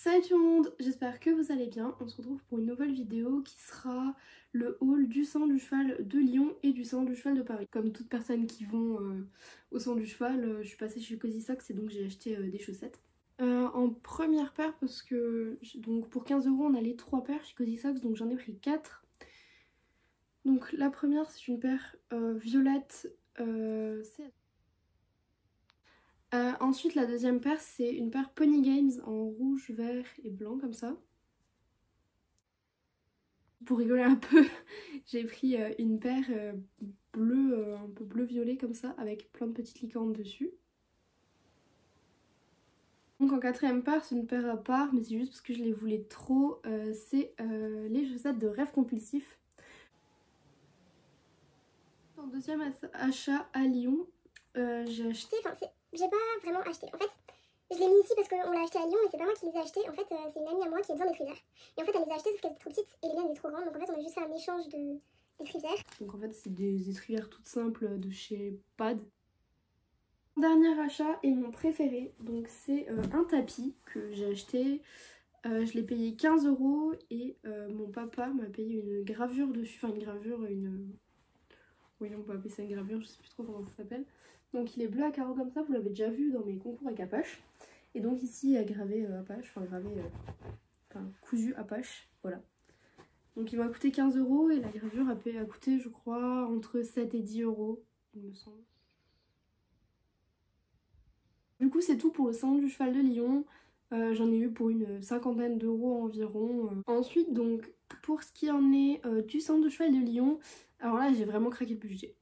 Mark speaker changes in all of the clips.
Speaker 1: Salut tout le monde, j'espère que vous allez bien. On se retrouve pour une nouvelle vidéo qui sera le haul du Salon du Cheval de Lyon et du Salon du Cheval de Paris. Comme toutes personnes qui vont au Salon du Cheval, je suis passée chez Cozy Socks et donc j'ai acheté des chaussettes. En première paire parce que donc pour 15 € on a les 3 paires chez Cozy Socks, donc j'en ai pris 4. Donc la première c'est une paire violette, ensuite la deuxième paire c'est une paire Pony Games en rouge, vert et blanc comme ça. Pour rigoler un peu, j'ai pris une paire bleue, un peu bleu-violet comme ça, avec plein de petites licornes dessus. Donc en quatrième paire, c'est une paire à part, mais c'est juste parce que je les voulais trop, c'est les chaussettes de Rêve Compulsif. En deuxième achat à Lyon, j'ai acheté...
Speaker 2: J'ai pas vraiment acheté. En fait, je l'ai mis ici parce qu'on l'a acheté à Lyon, mais c'est pas moi qui les ai achetés. En fait, c'est une amie à moi qui a besoin d'étrivères. Et en fait, elle les a achetés sauf qu'elles étaient trop petites et les miennes étaient trop grandes. Donc en fait, on a juste fait un échange d'étrivères.
Speaker 1: Donc en fait, c'est des étrivères toutes simples de chez Pad. Dernier achat et mon préféré, donc c'est un tapis que j'ai acheté. Je l'ai payé 15 € et mon papa m'a payé une gravure dessus. Enfin, une gravure, oui, on peut appeler ça une gravure, je sais plus trop comment ça s'appelle. Donc il est bleu à carreaux comme ça, vous l'avez déjà vu dans mes concours avec Apache. Et donc ici il y a gravé Apache, cousu Apache, voilà. Donc il m'a coûté 15 € et la gravure a coûté je crois entre 7 et 10 € il me semble. Du coup c'est tout pour le Salon du Cheval de Lyon. J'en ai eu pour une cinquantaine d'euros environ. Ensuite donc pour ce qui en est du Salon du Cheval de Lyon, alors là j'ai vraiment craqué le budget.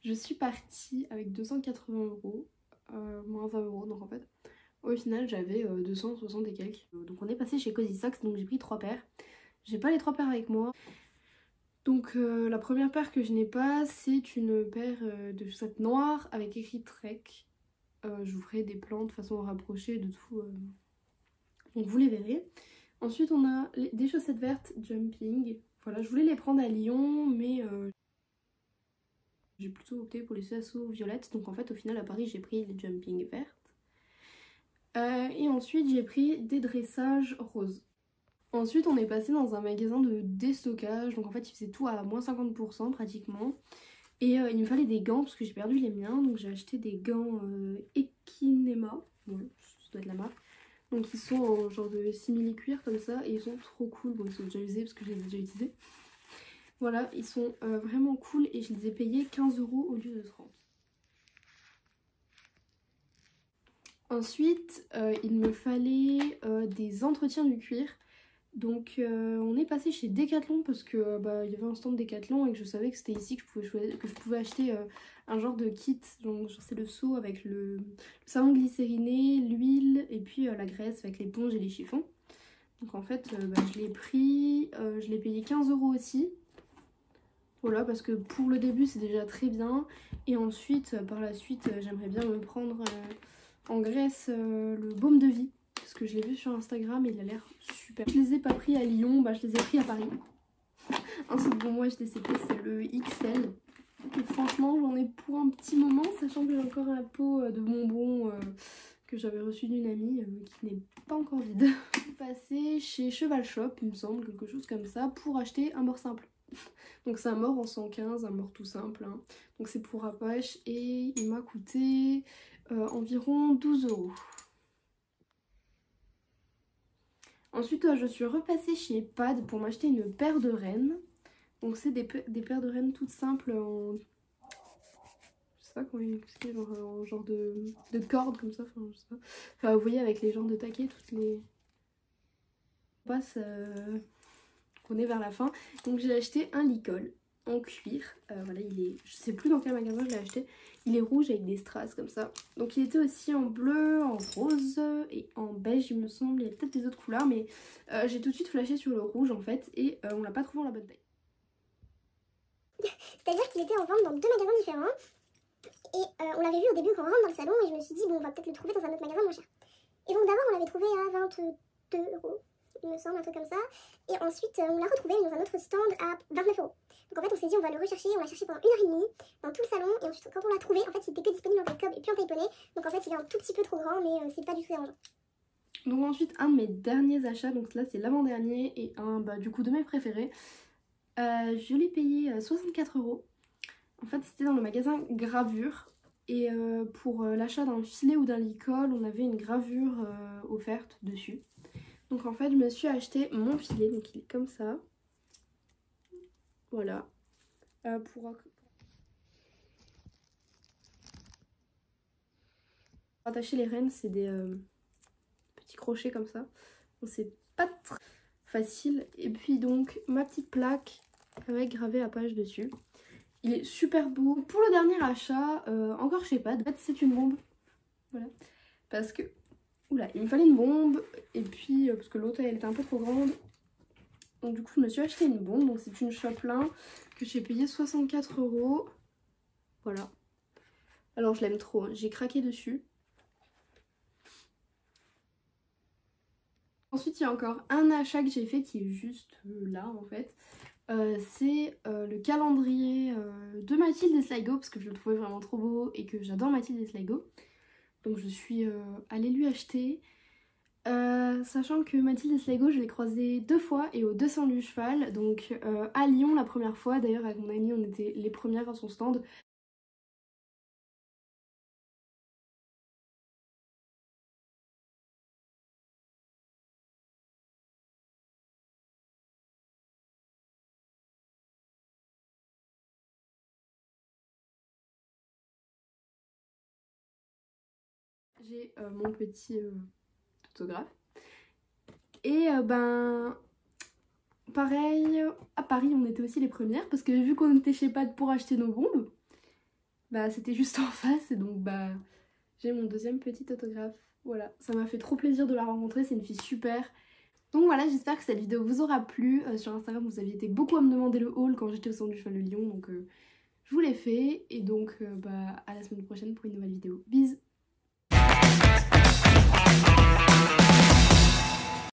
Speaker 1: Je suis partie avec 280 €, moins 20 €, donc en fait au final j'avais 260 et quelques. Donc on est passé chez Cozy Socks, donc j'ai pris 3 paires. J'ai pas les 3 paires avec moi. Donc la première paire que je n'ai pas, c'est une paire de chaussettes noires avec écrit Trek. Je vous ferai des plans de façon rapprochée de tout, donc vous les verrez. Ensuite on a des chaussettes vertes Jumping. Voilà, je voulais les prendre à Lyon mais j'ai plutôt opté pour les assauts violettes. Donc en fait au final à Paris j'ai pris les Jumping vertes. Et ensuite j'ai pris des dressages roses. Ensuite on est passé dans un magasin de déstockage. Donc en fait il faisait tout à moins 50% pratiquement. Et il me fallait des gants parce que j'ai perdu les miens. Donc j'ai acheté des gants Ekinema. Ouais, ça doit être la marque. Donc ils sont en genre de simili-cuir comme ça. Et ils sont trop cool. Bon ils sont déjà usés parce que je les ai déjà utilisés. Voilà, ils sont vraiment cool et je les ai payés 15 € au lieu de 30. Ensuite, il me fallait des entretiens du cuir. Donc on est passé chez Decathlon parce que il y avait un stand Decathlon et que je savais que c'était ici que je pouvais acheter un genre de kit. Donc c'est le seau avec le savon glycériné, l'huile et puis la graisse avec l'éponge et les chiffons. Donc en fait je l'ai pris, je l'ai payé 15 € aussi. Voilà, parce que pour le début c'est déjà très bien. Et ensuite par la suite j'aimerais bien me prendre en Grèce le baume de vie. Parce que je l'ai vu sur Instagram et il a l'air super. Je les ai pas pris à Lyon, je les ai pris à Paris. Ensuite bon moi HTCP c'est le XL. Et franchement j'en ai pour un petit moment, sachant que j'ai encore un pot de bonbons que j'avais reçu d'une amie qui n'est pas encore vide. Je suis passée chez Cheval Shop, il me semble, quelque chose comme ça, pour acheter un mort simple. Donc c'est un mort en 115, un mort tout simple. Hein. Donc c'est pour Apache et il m'a coûté environ 12 €. Ensuite je suis repassée chez Pad pour m'acheter une paire de rennes. Donc c'est des paires de rennes toutes simples en... Je sais pas comment expliquer, en genre de cordes comme ça, enfin je sais pas. Enfin vous voyez avec les genres de taquet, toutes les... On passe... On est vers la fin. Donc j'ai acheté un licol en cuir. Voilà, il est... Je sais plus dans quel magasin je l'ai acheté. Il est rouge avec des strass comme ça. Donc il était aussi en bleu, en rose et en beige il me semble. Il y a peut-être des autres couleurs mais j'ai tout de suite flashé sur le rouge en fait. Et on l'a pas trouvé en la bonne taille.
Speaker 2: C'est-à-dire qu'il était en vente dans 2 magasins différents. Et on l'avait vu au début quand on rentre dans le salon. Et je me suis dit bon on va peut-être le trouver dans un autre magasin moins cher. Et donc d'abord on l'avait trouvé à 22 €. Il me semble, un truc comme ça. Et ensuite, on l'a retrouvé dans un autre stand à 29 €. Donc en fait, on s'est dit, on va le rechercher. On l'a cherché pendant 1h30 dans tout le salon. Et ensuite, quand on l'a trouvé, en fait, il était que disponible en taille cob et puis en taille poney. Donc en fait, il est un tout petit peu trop grand, mais c'est pas du tout dérangeant.
Speaker 1: Donc ensuite un de mes derniers achats, donc là c'est l'avant-dernier et un du coup de mes préférés. Je l'ai payé 64 €. En fait c'était dans le magasin Gravure. Et pour l'achat d'un filet ou d'un licol, on avait une gravure offerte dessus. Donc en fait je me suis acheté mon filet, donc il est comme ça. Voilà. Pour attacher les rênes, c'est des petits crochets comme ça. Donc c'est pas très facile. Et puis donc ma petite plaque avec gravé à page dessus. Il est super beau. Pour le dernier achat, encore chez Pad, en fait c'est une bombe. Voilà. Parce que, oula, il me fallait une bombe. Et puis, parce que l'autre elle était un peu trop grande. Donc du coup je me suis acheté une bombe. Donc c'est une Choplin que j'ai payé 64 €. Voilà. Alors je l'aime trop, hein. J'ai craqué dessus. Ensuite il y a encore un achat que j'ai fait qui est juste là en fait. C'est le calendrier de Mathilde et Sligo parce que je le trouvais vraiment trop beau et que j'adore Mathilde et Sligo. Donc je suis allée lui acheter. Sachant que Mathilde et Sligo je l'ai croisé 2 fois et au 200 du cheval. Donc à Lyon la première fois, d'ailleurs avec mon amie on était les premières à son stand. J'ai mon petit photographe. Et pareil, à Paris on était aussi les premières parce que vu qu'on était chez Pad pour acheter nos bombes, bah c'était juste en face et donc bah j'ai mon deuxième petit autographe. Voilà, ça m'a fait trop plaisir de la rencontrer, c'est une fille super. Donc voilà, j'espère que cette vidéo vous aura plu. Sur Instagram vous aviez été beaucoup à me demander le haul quand j'étais au centre du cheval de Lyon, donc je vous l'ai fait. Et donc bah à la semaine prochaine pour une nouvelle vidéo. Bisous.